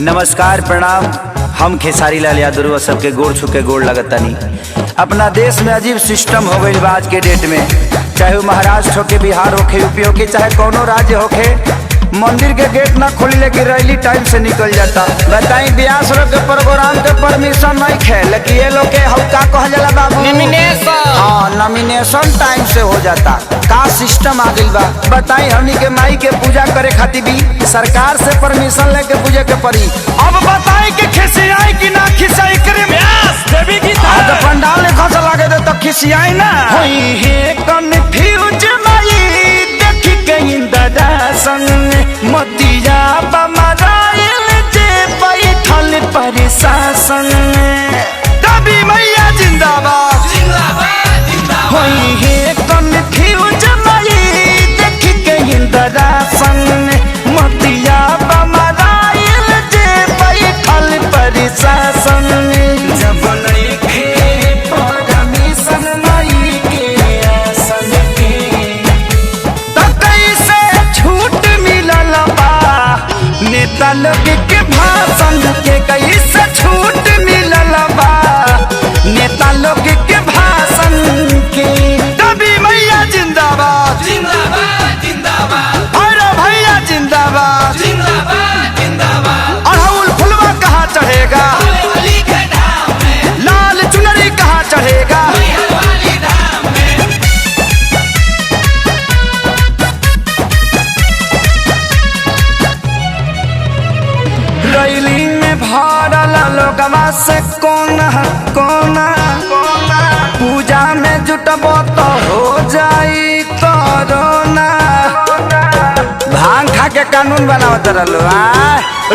नमस्कार प्रणाम। हम खेसारी लाल यादव सबके गोड़ छू के गोड़ लगतनी। अपना देश में अजीब सिस्टम हो गई आज के डेट में, चाहे वो महाराष्ट्र होके, बिहार होके, यूपी होके, चाहे कोनो राज्य होके, मंदिर के गेट ना खोली लेकिन रैली टाइम से निकल जाता। बताई ब्यास लोग के प्रोग्राम के परमिशन नहीं खे, लेकिन ये लोग के हल्का कहा जाला बाबू नॉमिनेशन टाइम से हो जाता। का सिस्टम आ गई बा बताई। हमनी के माई के पूजा करे खातिर भी सरकार से परमिशन लेके पूजे के पड़ी। अब बताई के खिसियाई कि ना खिसियाई करे ब्यास देवी की तो पंडाल ने खस लागे दे तो खिसियाई ना होई है कन्फ्यूज माई देखी के इंदरा संग मतिया बमराइल जे बैठल प्रशासन। दबी मैया जिंदाबाद जिंदाबाद जिंदाबाद होई है कन्फ्यूज माई देखी के इंदरा संग मतिया बमराइल जे बैठल प्रशासन। जब नइखे परमिशन माई के आसन के त कैसे छूट मिलल बा नेता लोग के भाषण के, कैसे छूट मिलल बा नेता लोग के भाषण के। दबी मैया जिंदाबाद जिंदाबाद जिंदाबाद अरे भैया जिंदाबाद जिंदाबाद जिंदाबाद। अड़हुल फुलवा कहाँ चढ़ेगा लाल चुनरी कहाँ चढ़ेगा। रैली में भरल लोगवा से कोना कोना, पूजा में जुटबो तो हो जाई कोरोना। भांग खा के कानून बनावत रहलो।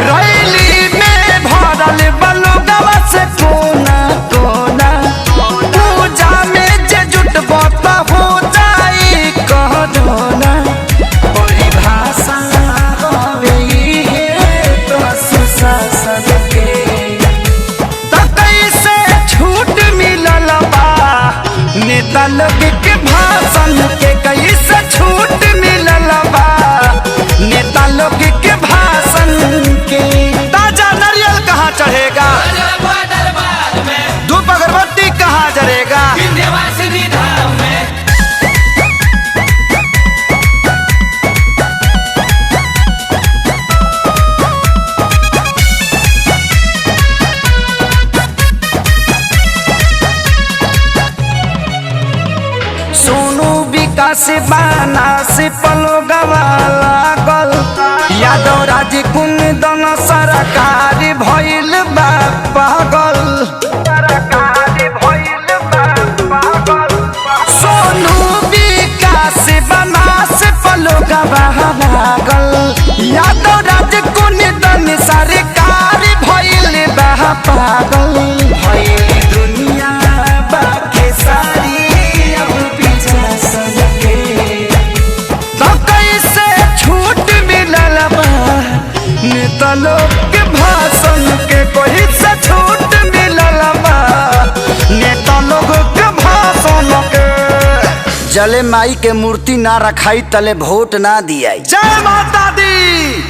रैली में भरल लोगवा से कोना कोना, पूजा में जे जुटबो तो हो जाई कोरोना। परिभाषा होवे है तो सुशासन के त कैसे छूट मिलल बा नेता लोग के भाषण के, कैसे छूट मिलल बा नेता लोग के भाषण के। ताजा नारियल कहाँ चढ़ेगा, धूप अगरबत्ती कहाँ जरेगा। सोनू विकास बाना से पलो गवा लागल, यादव राज कुंदन सरकार भइल बा पागल। सोनू विकास बाना से पलो गवा लागल, यादव राज कुंदन सरकार भइल बा पागल। दुनिया बाके सारी नेता लोग के भाषण के, कोई से छूट मिलल बा नेता लोग के भाषण के। जले माई के मूर्ति ना रखाई तले वोट ना दिया। जय माता दी।